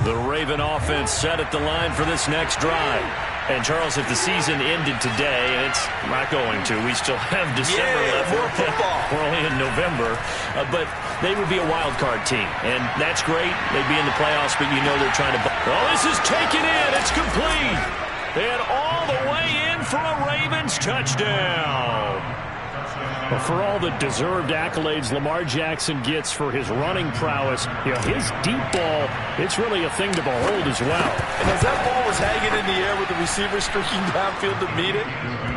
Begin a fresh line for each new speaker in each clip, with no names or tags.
The Raven offense set at the line for this next drive. And, Charles, if the season ended today, and it's not going to, we still have December left.
More football.
We're only in November. But they would be a wild card team. And that's great. They'd be in the playoffs, but you know they're trying to... Oh, this is taken in. It's complete. And all the way in for a Ravens touchdown. Well, for all the deserved accolades Lamar Jackson gets for his running prowess, his deep ball, it's really a thing to behold as well.
And as that ball was hanging in the air with the receiver streaking downfield to meet it,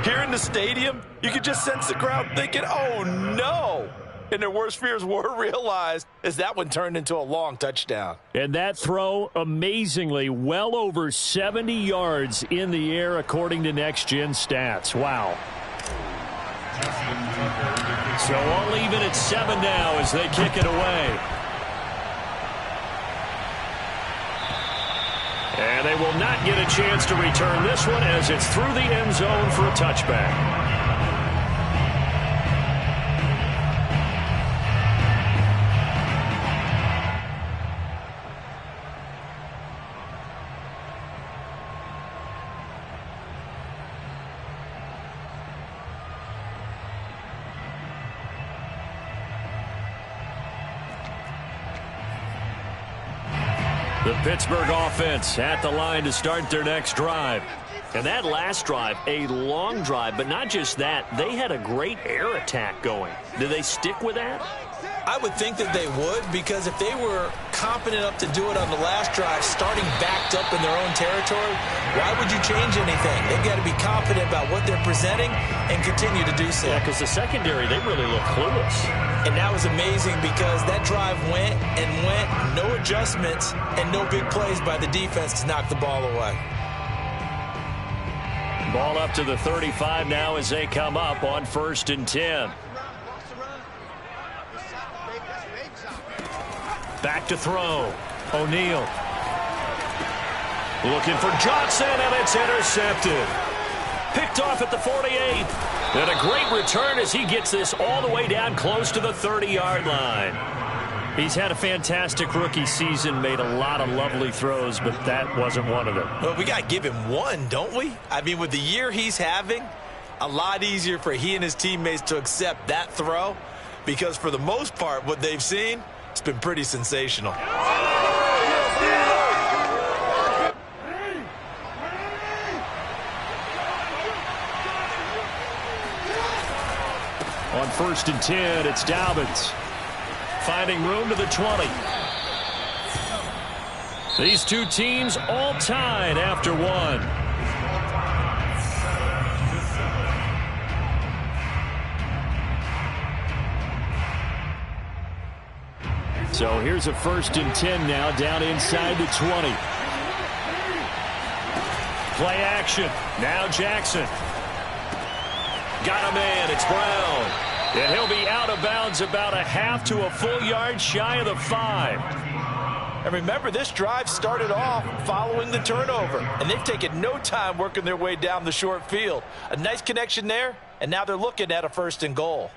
here in the stadium, you could just sense the crowd thinking, oh, no. And their worst fears were realized as that one turned into a long touchdown.
And that throw, amazingly, well over 70 yards in the air, according to Next Gen Stats. Wow. So all even at 7 now as they kick it away. And they will not get a chance to return this one as it's through the end zone for a touchback. The Pittsburgh offense at the line to start their next drive. And that last drive, a long drive, but not just that. They had a great air attack going. Do they stick with that?
I would think that they would, because if they were confident enough to do it on the last drive, starting backed up in their own territory, why would you change anything? They've got to be confident about what they're presenting and continue to do so.
Yeah, because the secondary, they really look clueless.
And that was amazing because that drive went and went, no adjustments, and no big plays by the defense to knock the ball away.
Ball up to the 35 now as they come up on 1st and 10. Back to throw. O'Neal. Looking for Johnson, and it's intercepted. Picked off at the 48. And a great return as he gets this all the way down close to the 30-yard line. He's had a fantastic rookie season, made a lot of lovely throws, but that wasn't one of them.
Well, we got to give him one, don't we? I mean, with the year he's having, a lot easier for he and his teammates to accept that throw, because for the most part, what they've seen, it's been pretty sensational.
On 1st and 10, it's Dobbins. Finding room to the 20. These two teams all tied after one. So here's a 1st and 10 now, down inside the 20. Play action. Now Jackson. Got a man. It's Brown. And he'll be out of bounds about a half to a full yard shy of the 5.
And remember, this drive started off following the turnover. And they've taken no time working their way down the short field. A nice connection there, and now they're looking at a 1st and goal.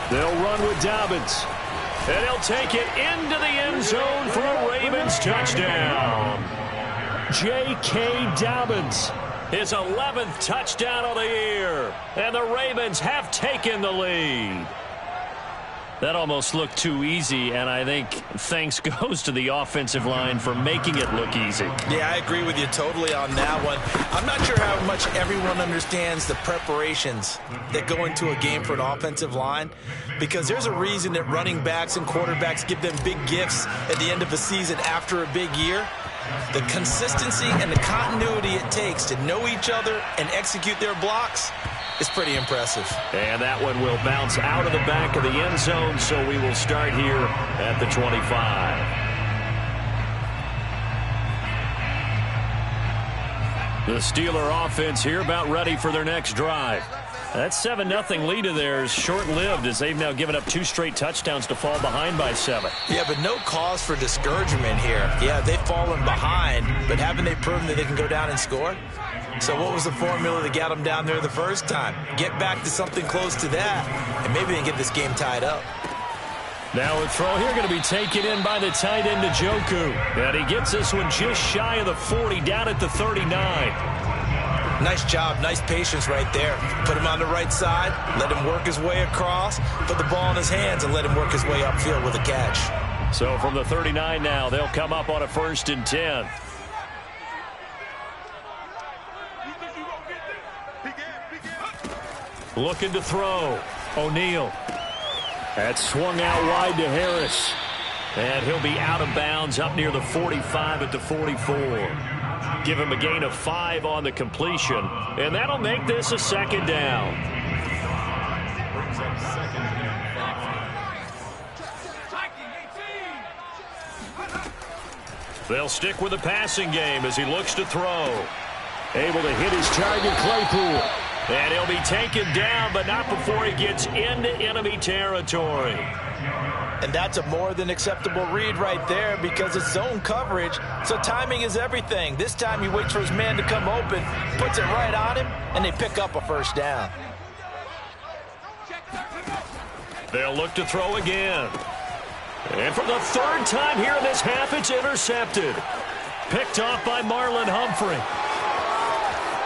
They'll run with Dobbins. And he'll take it into the end zone for a Ravens touchdown. J.K. Dobbins, his 11th touchdown of the year. And the Ravens have taken the lead. That almost looked too easy, and I think thanks goes to the offensive line for making it look easy.
Yeah, I agree with you totally on that one. I'm not sure how much everyone understands the preparations that go into a game for an offensive line, because there's a reason that running backs and quarterbacks give them big gifts at the end of a season after a big year. The consistency and the continuity it takes to know each other and execute their blocks is pretty impressive.
And that one will bounce out of the back of the end zone, so we will start here at the 25. The Steeler offense here about ready for their next drive. That 7-0 lead of theirs short-lived as they've now given up 2 straight touchdowns to fall behind by 7.
Yeah, but no cause for discouragement here. Yeah, they've fallen behind, but haven't they proven that they can go down and score? So what was the formula that got them down there the first time? Get back to something close to that, and maybe they can get this game tied up.
Now a throw here going to be taken in by the tight end Njoku. And he gets this one just shy of the 40, down at the 39.
Nice job, nice patience right there. Put him on the right side, let him work his way across, put the ball in his hands, and let him work his way upfield with a catch.
So from the 39 now, they'll come up on a 1st and 10. Looking to throw. O'Neal. That's swung out wide to Harris. And he'll be out of bounds up near the 45 at the 44. Give him a gain of 5 on the completion. And that'll make this a 2nd down. They'll stick with the passing game as he looks to throw. Able to hit his target, Claypool. And he'll be taken down, but not before he gets into enemy territory.
And that's a more than acceptable read right there because it's zone coverage, so timing is everything. This time he waits for his man to come open, puts it right on him, and they pick up a 1st down.
They'll look to throw again. And for the 3rd time here in this half, it's intercepted. Picked off by Marlon Humphrey.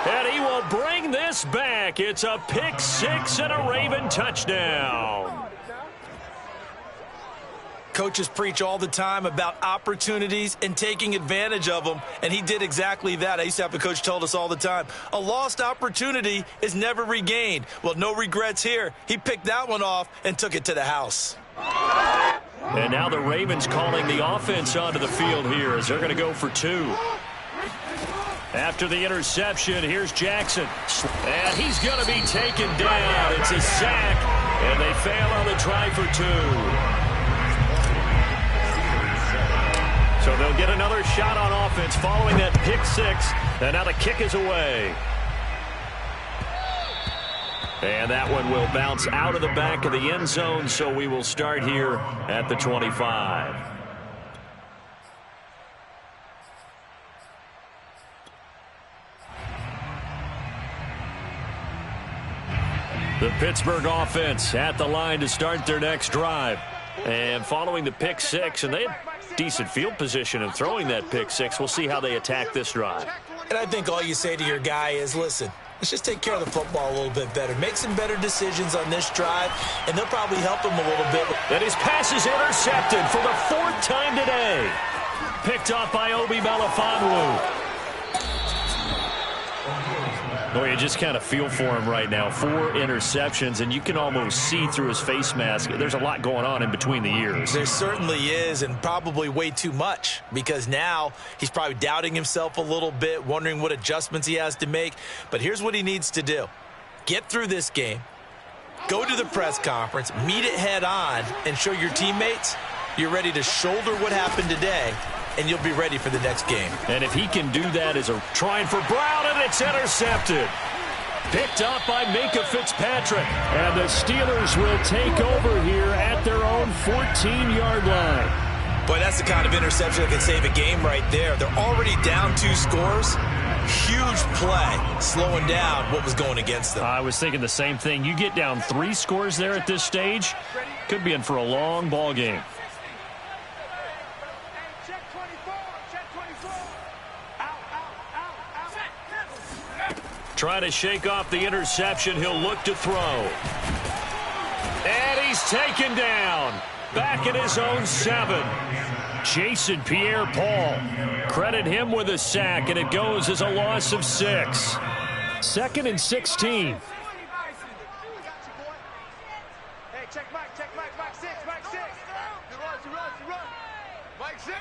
And he will bring this back. It's a pick 6 and a Raven touchdown.
Coaches preach all the time about opportunities and taking advantage of them, and he did exactly that. I used to have a coach told us all the time, a lost opportunity is never regained. Well, no regrets here. He picked that one off and took it to the house.
And now the Ravens calling the offense onto the field here as they're going to go for 2. After the interception, here's Jackson. And he's going to be taken down. It's a sack, and they fail on the try for 2. So they'll get another shot on offense following that pick 6, and now the kick is away. And that one will bounce out of the back of the end zone, so we will start here at the 25. The Pittsburgh offense at the line to start their next drive. And following the pick 6, and they had decent field position in throwing that pick 6. We'll see how they attack this drive.
And I think all you say to your guy is, listen, let's just take care of the football a little bit better. Make some better decisions on this drive, and they'll probably help him a little bit.
And his pass is intercepted for the 4th time today. Picked off by Obi Melifonwu. Well, you just kind of feel for him right now. 4 interceptions, and you can almost see through his face mask. There's a lot going on in between the ears.
There certainly is, and probably way too much, because now he's probably doubting himself a little bit, wondering what adjustments he has to make. But here's what he needs to do. Get through this game, go to the press conference, meet it head on, and show your teammates you're ready to shoulder what happened today, and you'll be ready for the next game.
And if he can do that as a trying for Brown, and it's intercepted. Picked up by Minkah Fitzpatrick. And the Steelers will take over here at their own 14-yard line.
Boy, that's the kind of interception that can save a game right there. They're already down 2 scores. Huge play, slowing down what was going against them.
I was thinking the same thing. You get down 3 scores there at this stage, could be in for a long ball game. Trying to shake off the interception. He'll look to throw. And he's taken down. Back at his own 7. Jason Pierre-Paul. Credit him with a sack, and it goes as a loss of 6. 2nd and 16.
Hey, check Mike, Mike 6, Mike 6. You run. Mike 6.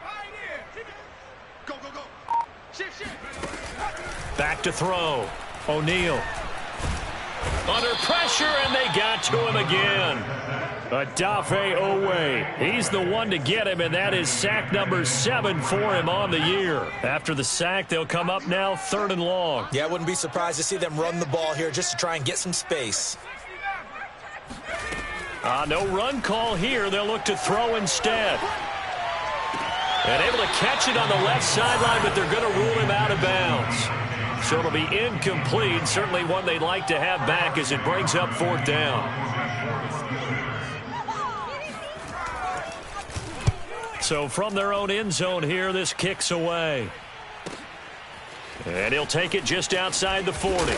Pioneer. Go. Shift.
Back to throw. O'Neal. Under pressure, and they got to him again. Odafe Oweh, he's the one to get him, and that is sack number 7 for him on the year. After the sack, they'll come up now 3rd and long.
Yeah, I wouldn't be surprised to see them run the ball here just to try and get some space.
No run call here. They'll look to throw instead. And able to catch it on the left sideline, but they're going to rule him out of bounds. So it'll be incomplete. Certainly one they'd like to have back as it brings up 4th down. So from their own end zone here, this kicks away. And he'll take it just outside the 40.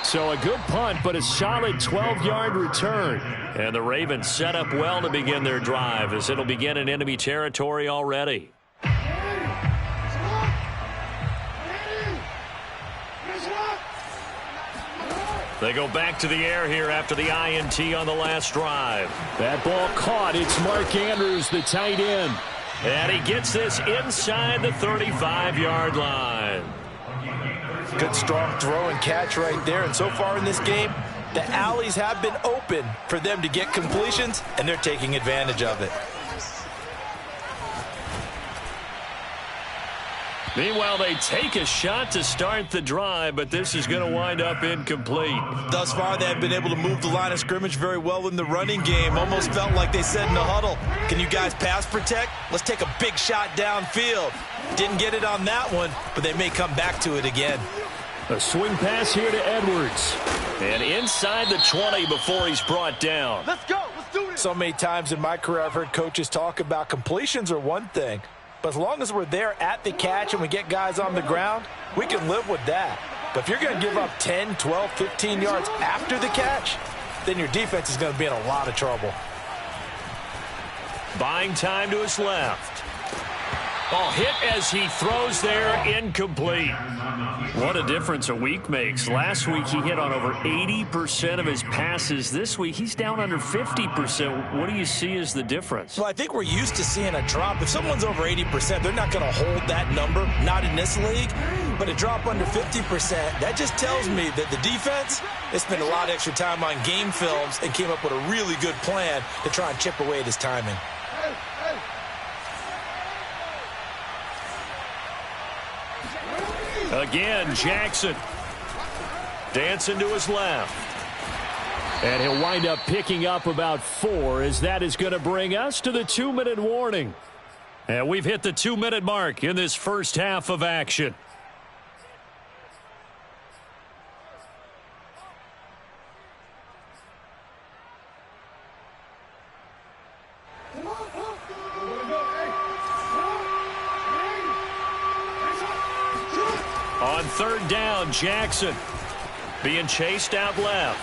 So a good punt, but a solid 12-yard return. And the Ravens set up well to begin their drive as it'll begin in enemy territory already. They go back to the air here after the INT on the last drive.
That ball caught. It's Mark Andrews, the tight end.
And he gets this inside the 35-yard line.
Good strong throw and catch right there. And so far in this game, the alleys have been open for them to get completions, and they're taking advantage of it.
Meanwhile, they take a shot to start the drive, but this is going to wind up incomplete.
Thus far, they have been able to move the line of scrimmage very well in the running game. Almost felt like they said in the huddle, can you guys pass protect? Let's take a big shot downfield. Didn't get it on that one, but they may come back to it again.
A swing pass here to Edwards.
And inside the 20 before he's brought down.
Let's go. Let's do this.
So many times in my career, I've heard coaches talk about completions are one thing. But as long as we're there at the catch and we get guys on the ground, we can live with that. But if you're going to give up 10, 12, 15 yards after the catch, then your defense is going to be in a lot of trouble.
Buying time to his left. Ball hit as he throws there, incomplete. What a difference a week makes. Last week he hit on over 80% of his passes. This week he's down under 50%. What do you see as the difference?
Well, I think we're used to seeing a drop. If someone's over 80%, they're not going to hold that number, not in this league. But a drop under 50%, that just tells me that the defense has spent a lot of extra time on game films and came up with a really good plan to try and chip away at his timing.
Again, Jackson dancing to his left.
And he'll wind up picking up about 4 as that is going to bring us to the 2-minute warning.
And we've hit the 2-minute mark in this first half of action. On 3rd down, Jackson being chased out left.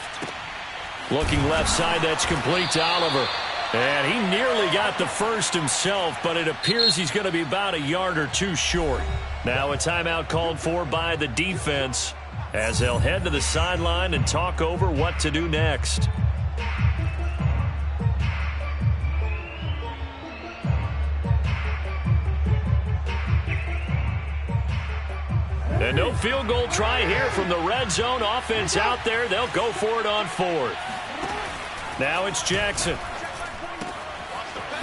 Looking left side, that's complete to Oliver. And he nearly got the first himself, but it appears he's going to be about a yard or 2 short. Now a timeout called for by the defense as they'll head to the sideline and talk over what to do next. And no field goal try here from the red zone. Offense out there. They'll go for it on 4th. Now it's Jackson.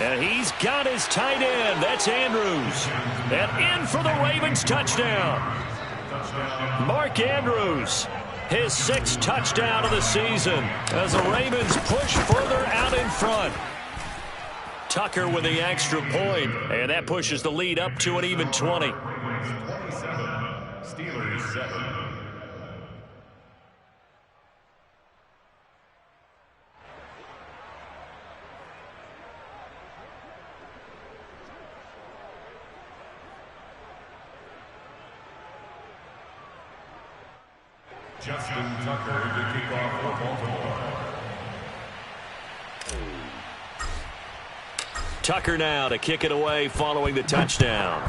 And he's got his tight end. That's Andrews. And in for the Ravens touchdown. Mark Andrews, his 6th touchdown of the season as the Ravens push further out in front. Tucker with the extra point, and that pushes the lead up to an even 20.
Steelers 7. Justin Tucker to kick off for Baltimore.
Tucker now to kick it away following the touchdown.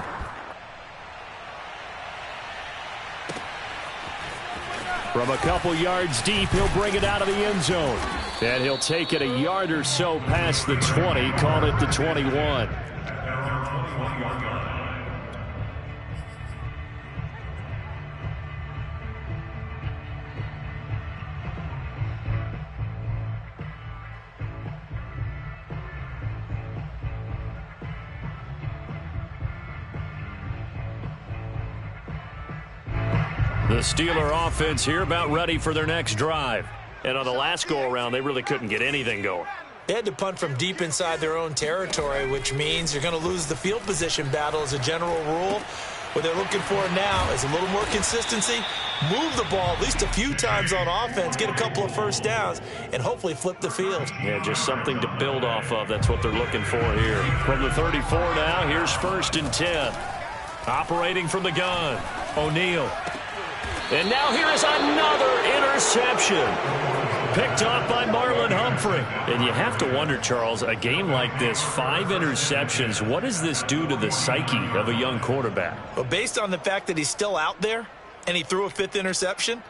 From a couple yards deep, he'll bring it out of the end zone. And he'll take it a yard or so past the 20, call it the 21.
The Steeler offense here about ready for their next drive. And on the last go-around, they really couldn't get anything going.
They had to punt from deep inside their own territory, which means you're going to lose the field position battle as a general rule. What they're looking for now is a little more consistency, move the ball at least a few times on offense, get a couple of first downs, and hopefully flip the field.
Yeah, just something to build off of. That's what they're looking for here. From the 34 now, here's 1st and 10. Operating from the gun, O'Neal. And now here is another interception. Picked off by Marlon Humphrey. And you have to wonder, Charles, a game like this, 5 interceptions, what does this do to the psyche of a young quarterback?
Well, based on the fact that he's still out there and he threw a 5th interception,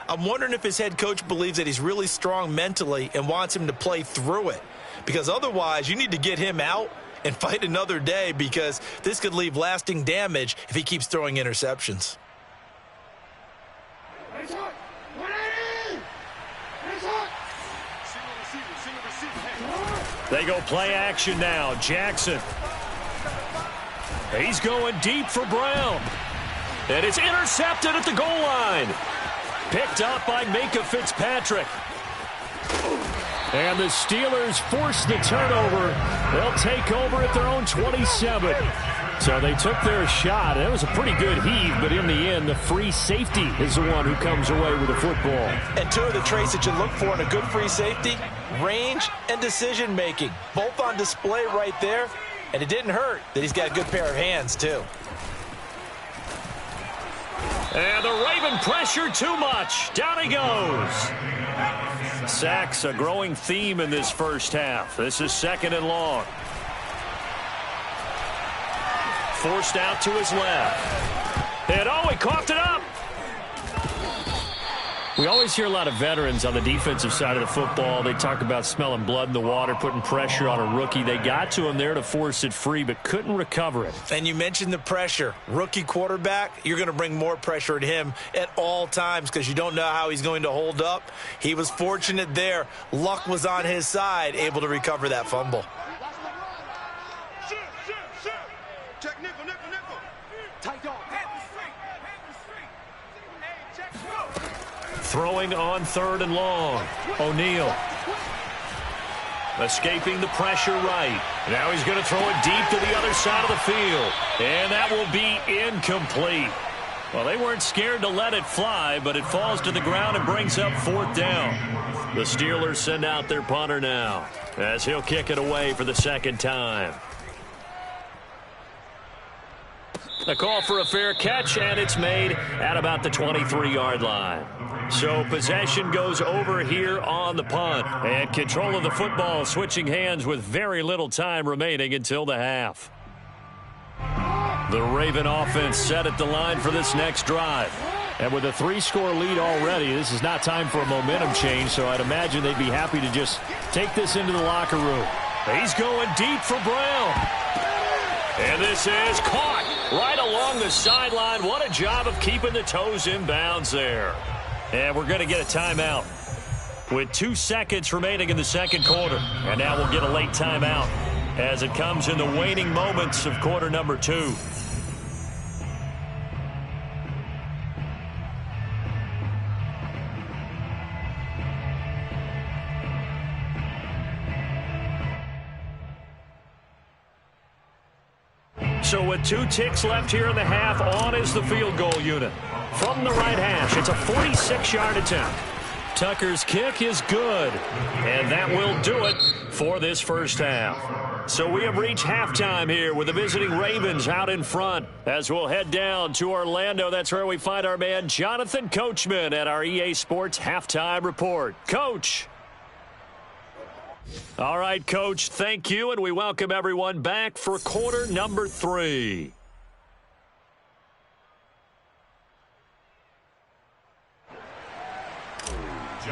I'm wondering if his head coach believes that he's really strong mentally and wants him to play through it. Because otherwise, you need to get him out and fight another day, because this could leave lasting damage if he keeps throwing interceptions.
They go play action now. Jackson. He's going deep for Brown. And it's intercepted at the goal line. Picked up by Minkah Fitzpatrick. And the Steelers force the turnover. They'll take over at their own 27. So they took their shot. It was a pretty good heave, but in the end, the free safety is the one who comes away with the football.
And two of the traits that you look for in a good free safety, range and decision-making, both on display right there. And it didn't hurt that he's got a good pair of hands, too.
And the Raven pressure too much. Down he goes. Sacks, a growing theme in this first half. This is 2nd and long. Forced out to his left. And oh, he coughed it up. We always hear a lot of veterans on the defensive side of the football. They talk about smelling blood in the water, putting pressure on a rookie. They got to him there to force it free, but couldn't recover it.
And you mentioned the pressure. Rookie quarterback, you're going to bring more pressure at him at all times because you don't know how he's going to hold up. He was fortunate there. Luck was on his side, able to recover that fumble.
Check nickel, nickel, nickel. Tight dog.
Throwing on 3rd and long. O'Neal. Escaping the pressure right. Now he's going to throw it deep to the other side of the field. And that will be incomplete. Well, they weren't scared to let it fly, but it falls to the ground and brings up 4th down. The Steelers send out their punter now, as he'll kick it away for the 2nd time. A call for a fair catch, and it's made at about the 23-yard line. So possession goes over here on the punt. And control of the football switching hands with very little time remaining until the half. The Raven offense set at the line for this next drive. And with a 3-score lead already, this is not time for a momentum change, so I'd imagine they'd be happy to just take this into the locker room. He's going deep for Brown. And this is caught right along the sideline. What a job of keeping the toes in bounds there. And we're going to get a timeout with 2 seconds remaining in the 2nd quarter. And now we'll get a late timeout as it comes in the waning moments of quarter number 2. So with 2 ticks left here in the half, on is the field goal unit. From the right hash, it's a 46-yard attempt. Tucker's kick is good, and that will do it for this first half. So we have reached halftime here with the visiting Ravens out in front. As we'll head down to Orlando, that's where we find our man Jonathan Coachman at our EA Sports Halftime Report. Coach. All right, Coach, thank you, and we welcome everyone back for quarter number 3. The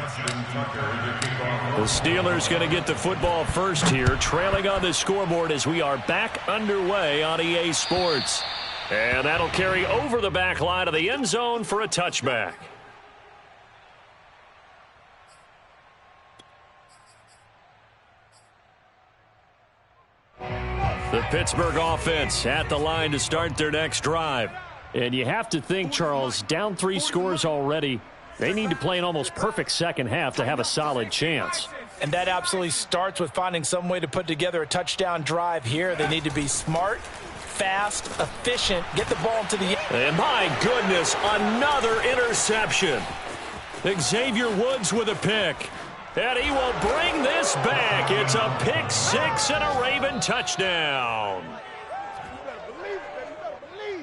Steelers going to get the football first here, trailing on the scoreboard as we are back underway on EA Sports. And that'll carry over the back line of the end zone for a touchback. The Pittsburgh offense at the line to start their next drive.
And you have to think, Charles, down 3 scores already. They need to play an almost perfect second half to have a solid chance.
And that absolutely starts with finding some way to put together a touchdown drive here. They need to be smart, fast, efficient, get the ball into the end.
And my goodness, another interception. Xavier Woods with a pick. And he will bring this back. It's a pick 6 and a Raven touchdown.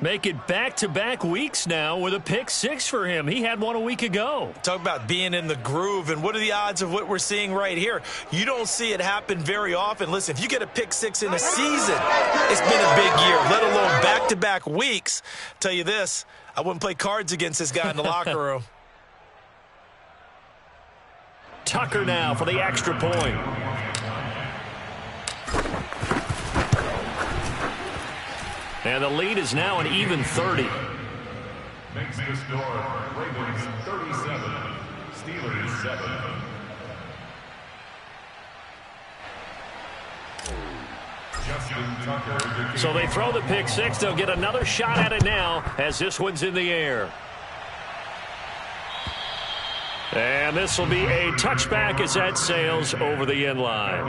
Make it back-to-back weeks now with a pick 6 for him. He had one a week ago.
Talk about being in the groove, and what are the odds of what we're seeing right here? You don't see it happen very often. Listen, if you get a pick 6 in a season, it's been a big year, let alone back-to-back weeks. Tell you this, I wouldn't play cards against this guy in the locker room.
Tucker now for the extra point. And the lead is now an even 30.
Makes the score Ravens 37, Steelers 7. Justin Tucker.
So they throw the pick 6. They'll get another shot at it now as this one's in the air. And this will be a touchback as that sails over the end line.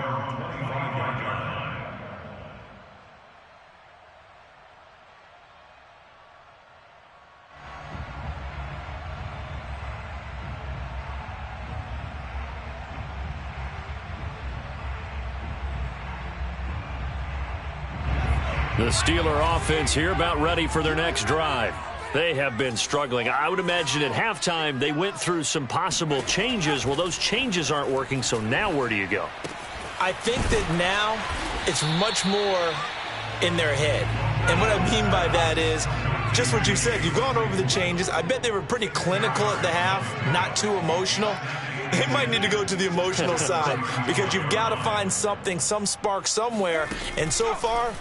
The Steeler offense here about ready for their next drive. They have been struggling. I would imagine at halftime they went through some possible changes. Well, those changes aren't working, so now where do you go?
I think that now it's much more in their head. And what I mean by that is just what you said. You've gone over the changes. I bet they were pretty clinical at the half, not too emotional. They might need to go to the emotional side because you've got to find something, some spark somewhere. And so far,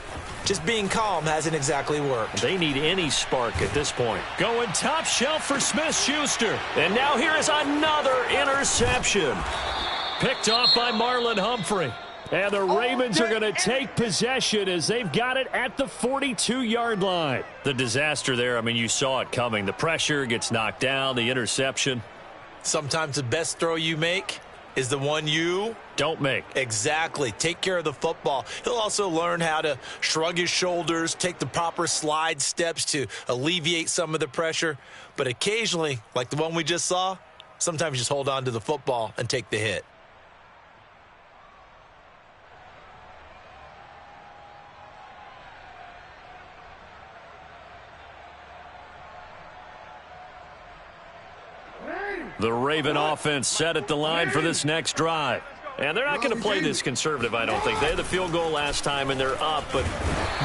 just being calm hasn't exactly worked.
They need any spark at this point. Going top shelf for Smith-Schuster. And now here is another interception. Picked off by Marlon Humphrey. And the Ravens are going to take possession as they've got it at the 42-yard line. The disaster there, I mean, you saw it coming. The pressure gets knocked down, the interception.
Sometimes the best throw you make is the one you
don't make.
Exactly. Take care of the football. He'll also learn how to shrug his shoulders, take the proper slide steps to alleviate some of the pressure. But occasionally, like the one we just saw, sometimes just hold on to the football and take the hit.
The Raven offense set at the line for this next drive. And they're not going to play this conservative, I don't think. They had the field goal last time, and they're up. But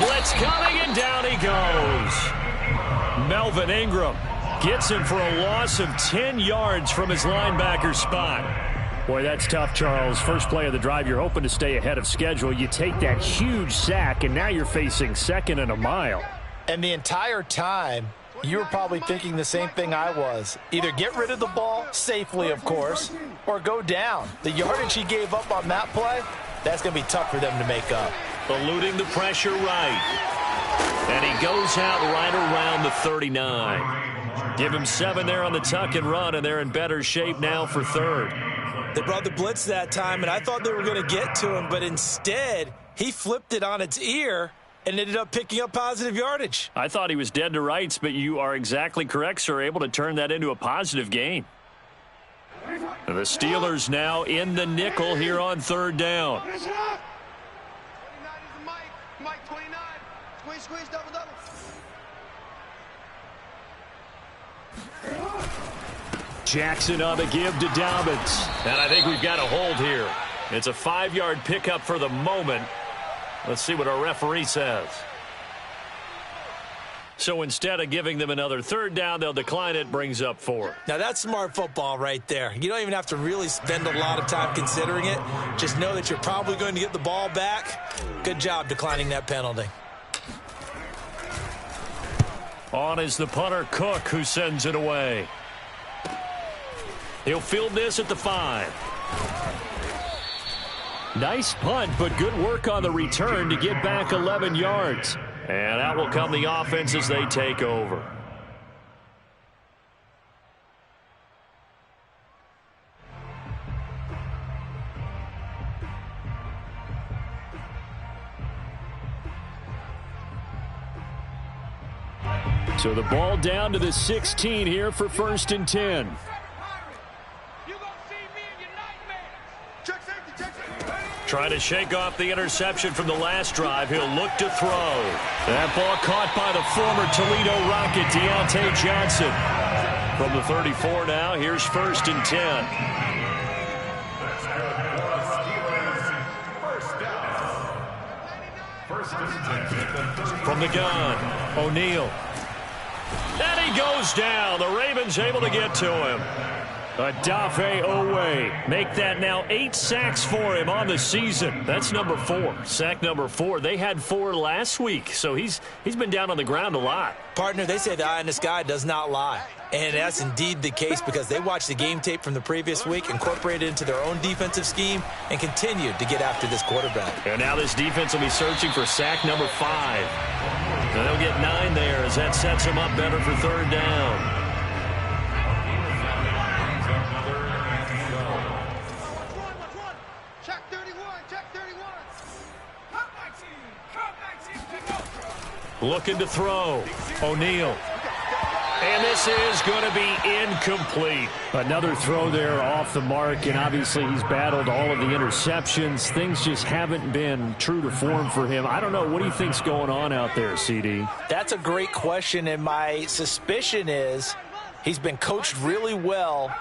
blitz coming, and down he goes. Melvin Ingram gets him for a loss of 10 yards from his linebacker spot.
Boy, that's tough, Charles. First play of the drive, you're hoping to stay ahead of schedule. You take that huge sack, and now you're facing second and a mile.
And the entire time, you were probably thinking the same thing I was. Either get rid of the ball, safely of course, or go down. The yardage he gave up on that play, that's going to be tough for them to make up.
Eluding the pressure right. And he goes out right around the 39. Give him 7 there on the tuck and run, and they're in better shape now for third.
They brought the blitz that time, and I thought they were going to get to him, but instead he flipped it on its ear and ended up picking up positive yardage.
I thought he was dead to rights, but you are exactly correct, sir. Able to turn that into a positive gain. And the Steelers now in the nickel here on third down.
29 is the Mike 29. Squeeze, double.
Jackson on the give to Dobbins. And I think we've got a hold here. It's a 5-yard pickup for the moment. Let's see what our referee says. So instead of giving them another third down, they'll decline it, brings up 4.
Now that's smart football right there. You don't even have to really spend a lot of time considering it. Just know that you're probably going to get the ball back. Good job declining that penalty.
On is the punter, Cook, who sends it away. He'll field this at the 5. Nice punt, but good work on the return to get back 11 yards. And out will come the offense as they take over.
So the ball down to the 16 here for 1st and 10.
Trying to shake off the interception from the last drive. He'll look to throw. That ball caught by the former Toledo Rocket, Deontay Johnson. From the 34 now, here's 1st and 10. From the gun, O'Neal. And he goes down. The Ravens able to get to him. Odafe Oweh. Make that now 8 sacks for him on the season. That's number 4. Sack number 4. They had 4 last week, so he's been down on the ground a lot.
Partner, they say the eye in the sky does not lie. And that's indeed the case because they watched the game tape from the previous week, incorporated it into their own defensive scheme, and continued to get after this quarterback.
And now this defense will be searching for sack number 5. And they'll get 9 there as that sets them up better for 3rd down. Looking to throw. O'Neal. And this is going to be incomplete.
Another throw there off the mark, and obviously he's battled all of the interceptions. Things just haven't been true to form for him. I don't know. What do you think's going on out there, CD?
That's a great question, and my suspicion is he's been coached really well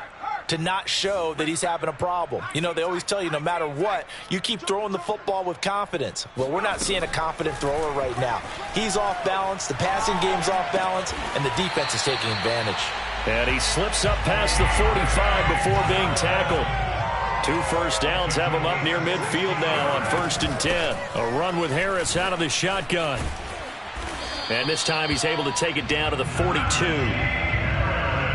to not show that he's having a problem. You know, they always tell you no matter what, you keep throwing the football with confidence. Well, we're not seeing a confident thrower right now. He's off balance, the passing game's off balance, and the defense is taking advantage.
And he slips up past the 45 before being tackled. 2 first downs have him up near midfield now on 1st and 10. A run with Harris out of the shotgun. And this time he's able to take it down to the 42.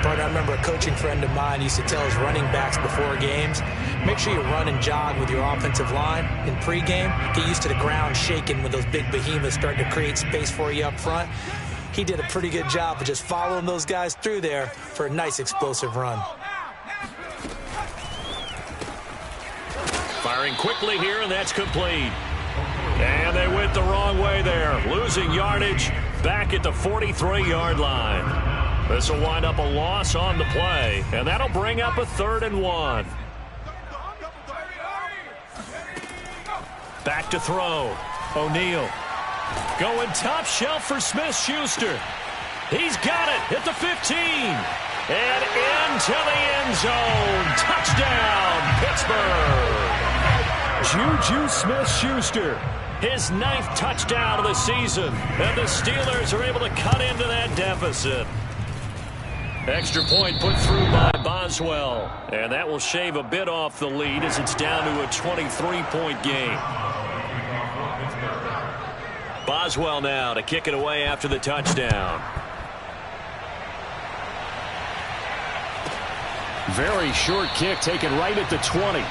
Partner, I remember a coaching friend of mine used to tell his running backs before games, make sure you run and jog with your offensive line in pregame. Get used to the ground shaking when those big behemoths start to create space for you up front. He did a pretty good job of just following those guys through there for a nice explosive run.
Firing quickly here, and that's complete. And they went the wrong way there, losing yardage back at the 43-yard line. This will wind up a loss on the play, and that'll bring up a 3rd and 1. Back to throw. O'Neal. Going top shelf for Smith-Schuster. He's got it at the 15. And into the end zone. Touchdown, Pittsburgh. Juju Smith-Schuster. His 9th touchdown of the season. And the Steelers are able to cut into that deficit. Extra point put through by Boswell. And that will shave a bit off the lead as it's down to a 23-point game. Boswell now to kick it away after the touchdown.
Very short kick taken right at the 20.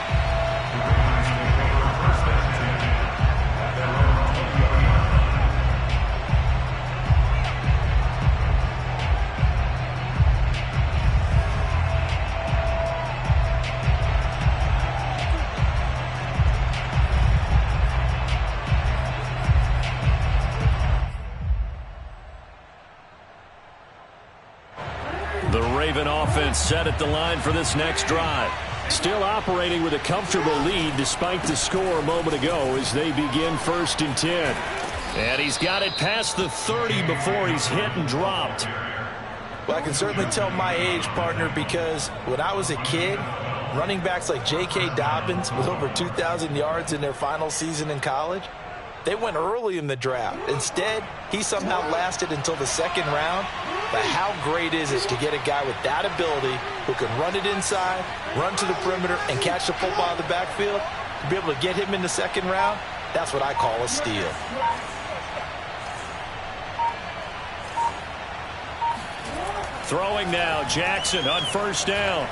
Offense set at the line for this next drive.
Still operating with a comfortable lead despite the score a moment ago as they begin 1st and 10.
And he's got it past the 30 before he's hit and dropped.
Well, I can certainly tell my age, partner, because when I was a kid, running backs like J.K. Dobbins with over 2,000 yards in their final season in college, they went early in the draft. Instead, he somehow lasted until the 2nd round. But how great is it to get a guy with that ability who can run it inside, run to the perimeter, and catch the football in the backfield? To be able to get him in the 2nd round, that's what I call a steal.
Throwing now, Jackson on 1st down.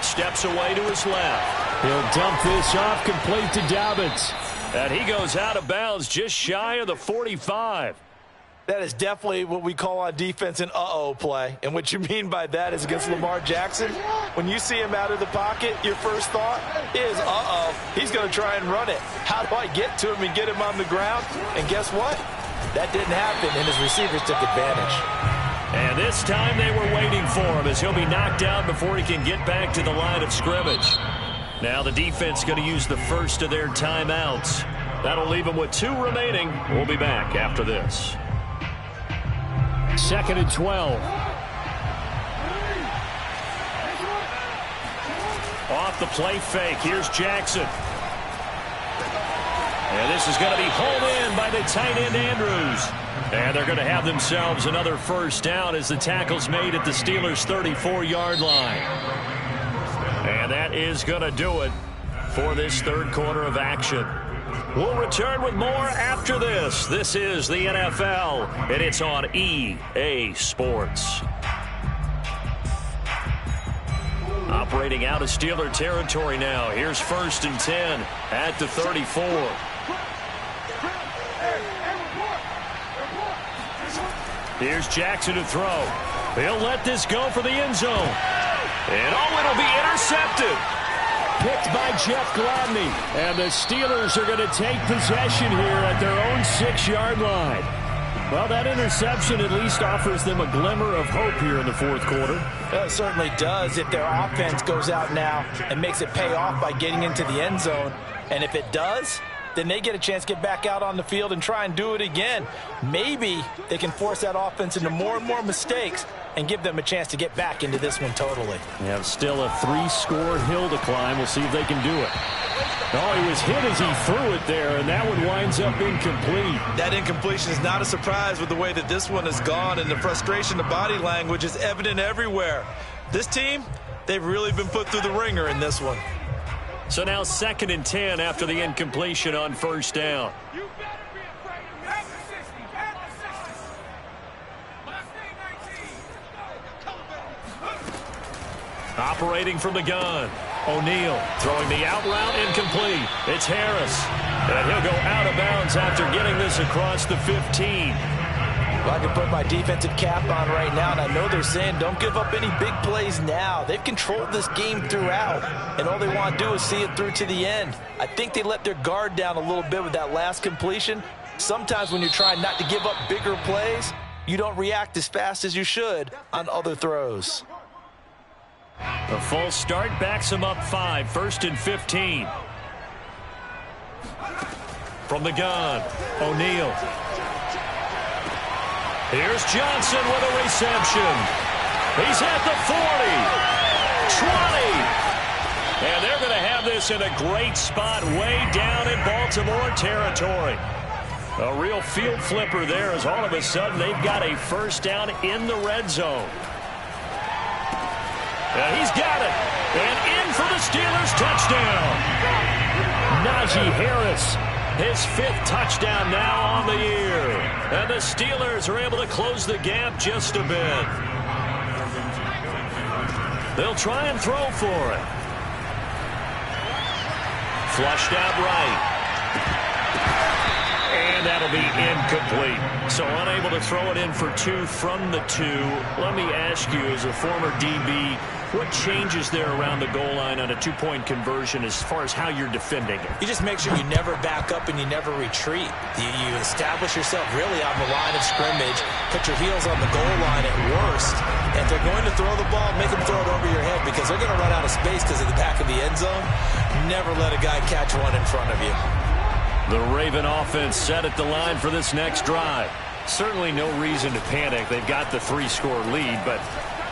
Steps away to his left.
He'll dump this off complete to Dobbins.
And he goes out of bounds just shy of the 45.
That is definitely what we call on defense an uh-oh play. And what you mean by that is against Lamar Jackson, when you see him out of the pocket, your first thought is, uh-oh, he's going to try and run it. How do I get to him and get him on the ground? And guess what? That didn't happen, and his receivers took advantage.
And this time they were waiting for him as he'll be knocked down before he can get back to the line of scrimmage. Now the defense going to use the first of their timeouts. That'll leave them with 2 remaining. We'll be back after this.
2nd and 12.
Off the play fake. Here's Jackson. And this is going to be hauled in by the tight end Andrews. And they're going to have themselves another first down as the tackle's made at the Steelers' 34-yard line. And that is going to do it for this third quarter of action. We'll return with more after this. This is the NFL, and it's on EA Sports. Operating out of Steeler territory now. Here's 1st and 10 at the 34. Here's Jackson to throw. He'll let this go for the end zone. And it'll be intercepted.
Picked by Jeff Gladney. And the Steelers are going to take possession here at their own 6-yard line. Well, that interception at least offers them a glimmer of hope here in the fourth quarter.
Well, it certainly does if their offense goes out now and makes it pay off by getting into the end zone. And if it does, then they get a chance to get back out on the field and try and do it again. Maybe they can force that offense into more and more mistakes and give them a chance to get back into this one totally.
Yeah, still a 3-score hill to climb. We'll see if they can do it. Oh, he was hit as he threw it there, and that one winds up incomplete.
That incompletion is not a surprise with the way that this one has gone, and the frustration, the body language is evident everywhere. This team, they've really been put through the ringer in this one.
So now 2nd and 10 after the incompletion on first down.
You better be afraid of pass the 60. Pass the 60. Last name 19.
Operating from the gun. O'Neal throwing the out route incomplete. It's Harris. And he'll go out of bounds after getting this across the 15.
Well, I can put my defensive cap on right now, and I know they're saying don't give up any big plays now. They've controlled this game throughout, and all they want to do is see it through to the end. I think they let their guard down a little bit with that last completion. Sometimes when you're trying not to give up bigger plays, you don't react as fast as you should on other throws.
A false start backs him up 5, 1st and 15. From the gun, O'Neal. Here's Johnson with a reception. He's at the 40, 20. And they're going to have this in a great spot way down in Baltimore territory. A real field flipper there as all of a sudden they've got a first down in the red zone. And he's got it. And in for the Steelers touchdown. Najee Harris. His 5th touchdown now on the year. And the Steelers are able to close the gap just a bit. They'll try and throw for it. Flushed out right. And that'll be incomplete. So unable to throw it in for 2 from the 2. Let me ask you, as a former DB, what changes there around the goal line on a 2-point conversion as far as how you're defending it?
You just make sure you never back up and you never retreat. You establish yourself really on the line of scrimmage, put your heels on the goal line at worst. And if they're going to throw the ball, make them throw it over your head because they're going to run out of space because of the back of the end zone. Never let a guy catch one in front of you.
The Raven offense set at the line for this next drive. Certainly no reason to panic. They've got the 3-score lead, but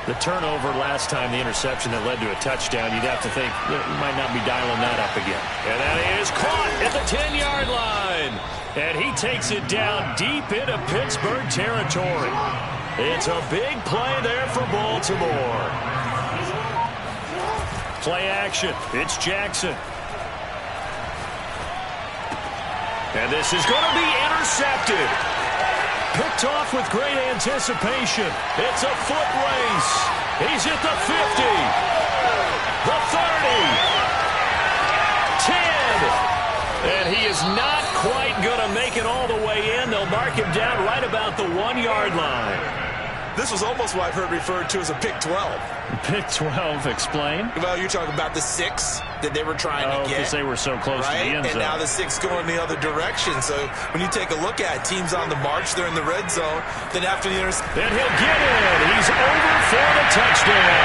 the turnover last time, the interception that led to a touchdown, you'd have to think you might not be dialing that up again. And that is caught at the 10-yard line. And he takes it down deep into Pittsburgh territory. It's a big play there for Baltimore. Play action. It's Jackson. And this is going to be intercepted. Picked off with great anticipation. It's a foot race. He's at the 50, the 30, 10. And he is not quite going to make it all the way in. They'll mark him down right about the 1-yard line.
This was almost what I've heard referred to as a pick 12.
Pick 12, explain.
Well, you're talking about the 6 that they were trying to get.
Because they were so close to the end zone.
And now the 6 going the other direction. So when you take a look at it, teams on the march, they're in the red zone. Then after the interception.
And he'll get it. He's over for the touchdown.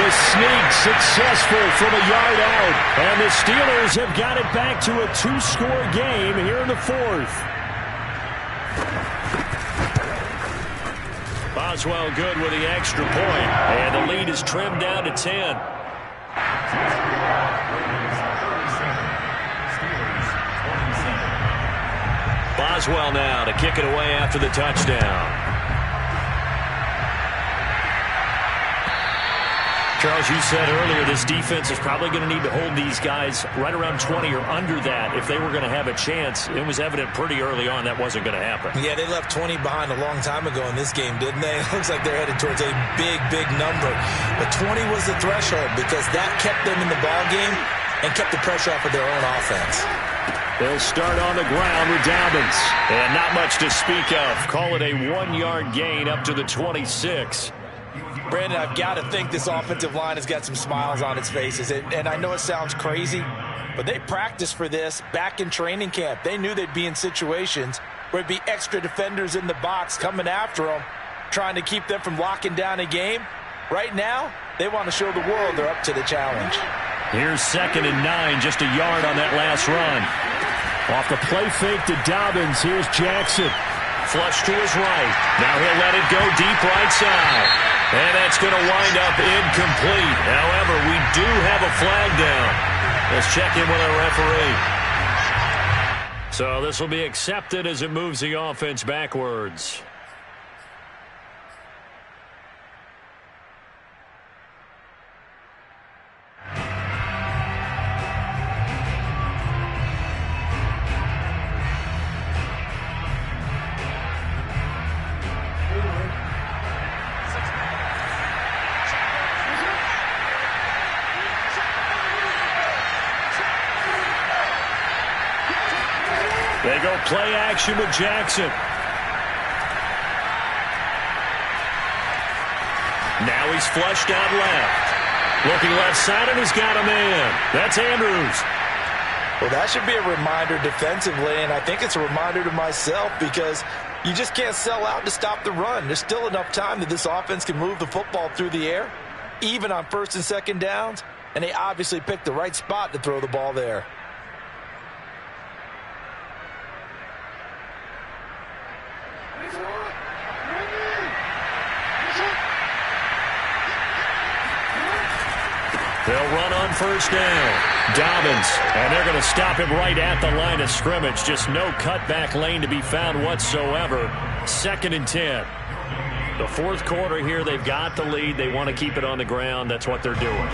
The sneak successful from a yard out. And the Steelers have got it back to a 2-score game here in the 4th. Boswell good with the extra point. And the lead is trimmed down to 10. Boswell now to kick it away after the touchdown. Charles, you said earlier this defense is probably going to need to hold these guys right around 20 or under that if they were going to have a chance. It was evident pretty early on that wasn't going to happen.
Yeah, they left 20 behind a long time ago in this game, didn't they? It looks like they're headed towards a big, big number. But 20 was the threshold because that kept them in the ball game and kept the pressure off of their own offense.
They'll start on the ground with Dobbins. And not much to speak of. Call it a 1-yard gain up to the 26.
Brandon, I've got to think this offensive line has got some smiles on its faces. And I know it sounds crazy, but they practiced for this back in training camp. They knew they'd be in situations where it'd be extra defenders in the box coming after them, trying to keep them from locking down a game. Right now, they want to show the world they're up to the challenge.
Here's 2nd and 9, just a yard on that last run. Off the play fake to Dobbins, here's Jackson. Flush to his right. Now he'll let it go deep right side. And that's going to wind up incomplete. However, we do have a flag down. Let's check in with our referee. So this will be accepted as it moves the offense backwards. They go play action with Jackson. Now he's flushed out left. Looking left side, and he's got a man. That's Andrews.
Well, that should be a reminder defensively, and I think it's a reminder to myself because you just can't sell out to stop the run. There's still enough time that this offense can move the football through the air, even on 1st and 2nd downs, and they obviously picked the right spot to throw the ball there.
They'll run on 1st down. Dobbins, and they're going to stop him right at the line of scrimmage. Just no cutback lane to be found whatsoever. 2nd and 10. The 4th quarter here, they've got the lead. They want to keep it on the ground. That's what they're doing.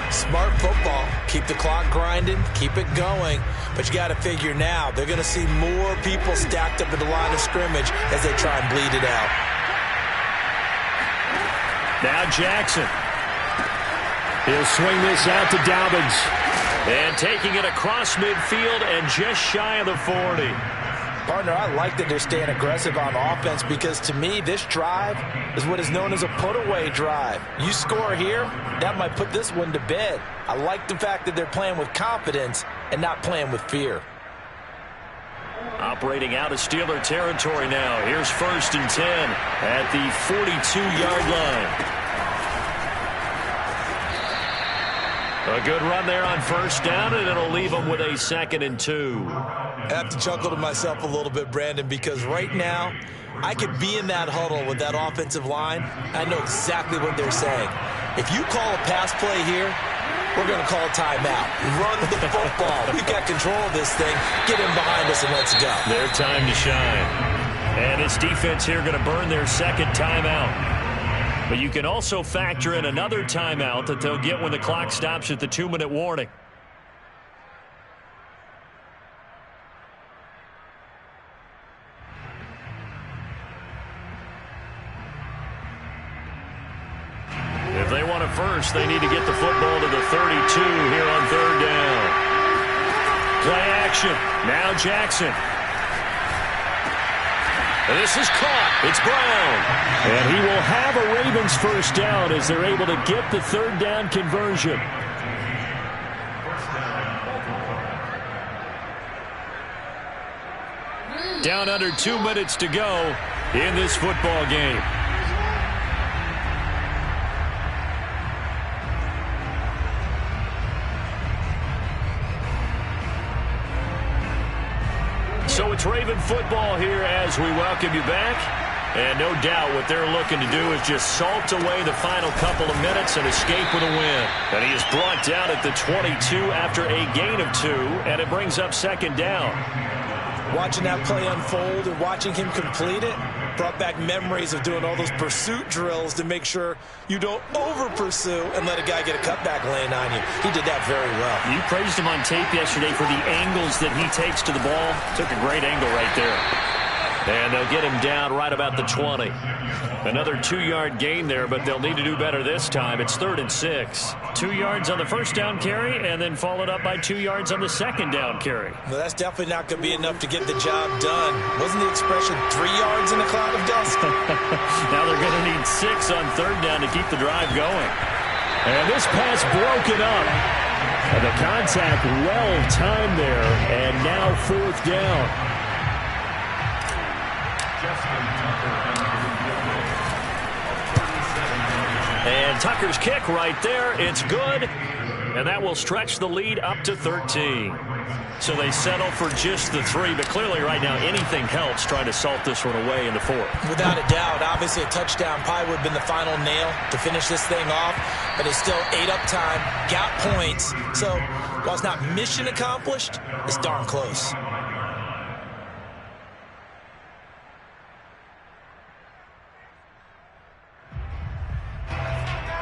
Smart football. Keep the clock grinding. Keep it going. But you got to figure now, they're going to see more people stacked up at the line of scrimmage as they try and bleed it out.
Now Jackson. He'll swing this out to Dobbins. And taking it across midfield and just shy of the 40.
Partner, I like that they're staying aggressive on offense because to me, this drive is what is known as a put-away drive. You score here, that might put this one to bed. I like the fact that they're playing with confidence and not playing with fear.
Operating out of Steeler territory now. Here's 1st and 10 at the 42-yard line. A good run there on 1st down, and it'll leave them with a 2nd and 2.
I have to chuckle to myself a little bit, Brandon, because right now I could be in that huddle with that offensive line. I know exactly what they're saying. If you call a pass play here, we're going to call a timeout. Run the football. We've got control of this thing. Get in behind us and let's go.
Their time to shine. And this defense here going to burn their 2nd timeout. But you can also factor in another timeout that they'll get when the clock stops at the 2-minute warning. If they want it first, they need to get the football to the 32 here on 3rd down. Play action. Now Jackson. This is caught. It's Brown.
And he will have a Ravens first down as they're able to get the third down conversion. Down under 2 minutes to go in this football game. So it's Raven football here as we welcome you back. And no doubt what they're looking to do is just salt away the final couple of minutes and escape with a win. And he is brought down at the 22 after a gain of 2, and it brings up second down.
Watching that play unfold and watching him complete it brought back memories of doing all those pursuit drills to make sure you don't over-pursue and let a guy get a cutback laying on you. He did that very well.
You praised him on tape yesterday for the angles that he takes to the ball. Took a great angle right there.
And they'll get him down right about the 20. Another 2-yard gain there, but they'll need to do better this time. It's 3rd and 6. 2 yards on the first down carry, and then followed up by 2 yards on the second down carry.
Well, that's definitely not going to be enough to get the job done. Wasn't the expression 3 yards in a cloud of dust?
Now they're going to need 6 on third down to keep the drive going. And this pass broken up. And the contact well timed there, and now 4th down.
And Tucker's kick right there. It's good. And that will stretch the lead up to 13. So they settle for just the 3. But clearly right now anything helps trying to salt this one away in the 4th.
Without a doubt. Obviously a touchdown probably would have been the final nail to finish this thing off. But it's still 8 up time. Got points. So while it's not mission accomplished, it's darn close.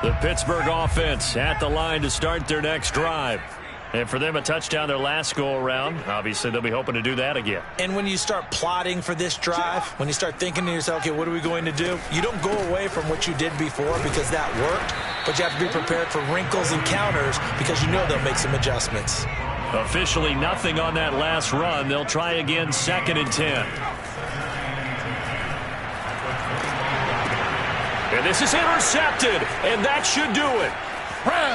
The Pittsburgh offense at the line to start their next drive. And for them, a touchdown their last go-around. Obviously, they'll be hoping to do that again.
And when you start plotting for this drive, when you start thinking to yourself, okay, what are we going to do? You don't go away from what you did before because that worked, but you have to be prepared for wrinkles and counters because you know they'll make some adjustments.
Officially nothing on that last run. They'll try again 2nd and 10. And this is intercepted, and that should do it.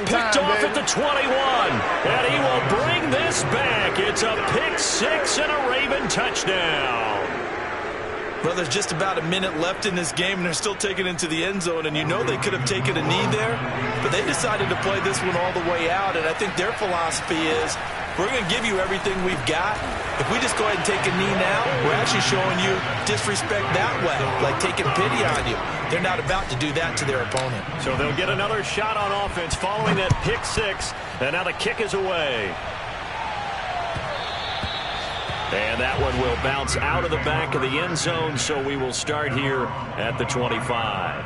Picked off at the 21, and he will bring this back. It's a pick 6 and a Raven touchdown.
Well, there's just about a minute left in this game, and they're still taking it into the end zone, and you know they could have taken a knee there, but they decided to play this one all the way out, and I think their philosophy is, we're going to give you everything we've got. If we just go ahead and take a knee now, we're actually showing you disrespect that way, like taking pity on you. They're not about to do that to their opponent.
So they'll get another shot on offense following that pick 6, and now the kick is away. And that one will bounce out of the back of the end zone, so we will start here at the 25.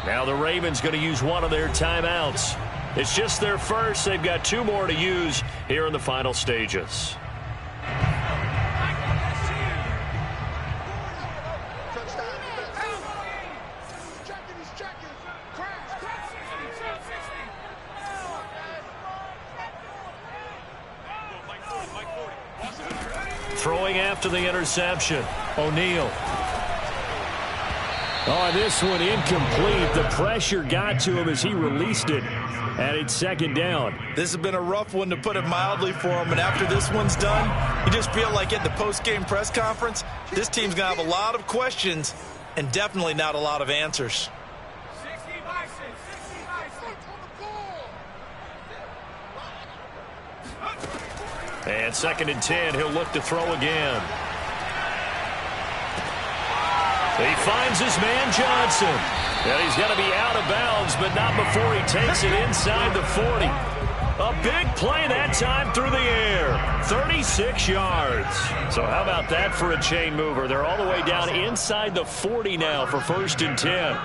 Now the Ravens going to use one of their timeouts. It's just their first. They've got 2 more to use here in the final stages. Throwing after the interception, O'Neal.
Oh, this one incomplete. The pressure got to him as he released it. And it's 2nd down.
This has been a rough one, to put it mildly, for him. And after this one's done, you just feel like at the post-game press conference, this team's going to have a lot of questions and definitely not a lot of answers.
And 2nd and 10, he'll look to throw again. He finds his man Johnson. And he's going to be out of bounds, but not before he takes it inside the 40. A big play that time through the air. 36 yards. So how about that for a chain mover? They're all the way down inside the 40 now for 1st and 10.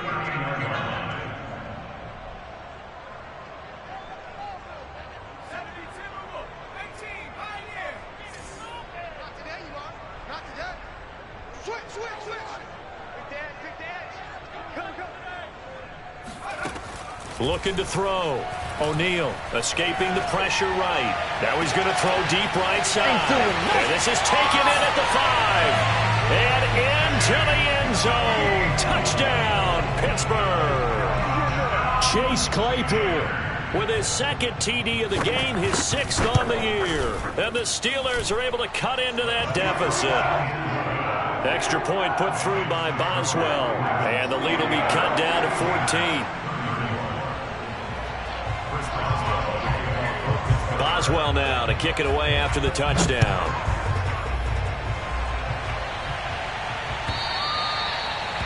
Looking to throw. O'Neal escaping the pressure right. Now he's going to throw deep right side. And this is taken in at the 5. And into the end zone. Touchdown, Pittsburgh. Chase Claypool with his second TD of the game, his 6th on the year. And the Steelers are able to cut into that deficit. Extra point put through by Boswell. And the lead will be cut down to 14. Boswell now to kick it away after the touchdown.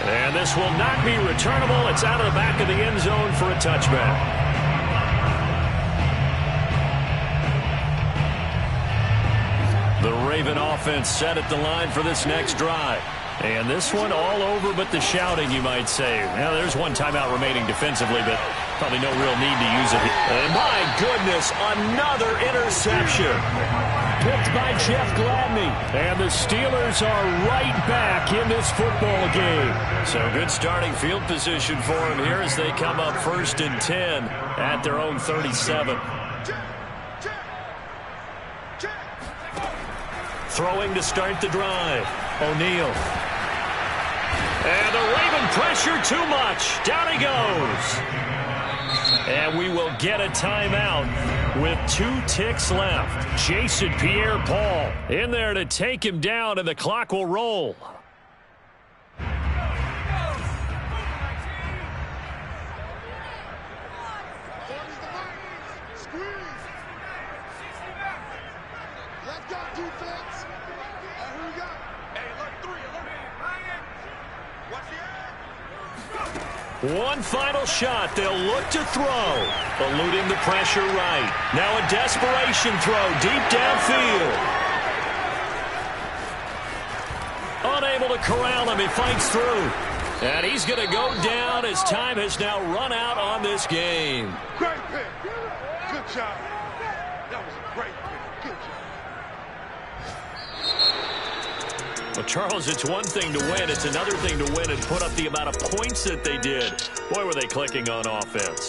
And this will not be returnable. It's out of the back of the end zone for a touchback. The Raven offense set at the line for this next drive. And this one all over but the shouting, you might say. Now, there's one timeout remaining defensively, but probably no real need to use it. And my goodness, another interception. Picked by Jeff Gladney. And the Steelers are right back in this football game. So good starting field position for them here as they come up 1st and 10 at their own 37. Throwing to start the drive. O'Neal. And the Raven pressure too much. Down he goes. And we will get a timeout with 2 ticks left. Jason Pierre-Paul in there to take him down, and the clock will roll. One final shot. They'll look to throw. Eluding the pressure right. Now a desperation throw deep downfield. Unable to corral him. He fights through. And he's going to go down as time has now run out on this game.
Great pick. Good job. That was a great pick. Good job.
Well, Charles, it's one thing to win. It's another thing to win and put up the amount of points that they did. Boy, were they clicking on offense.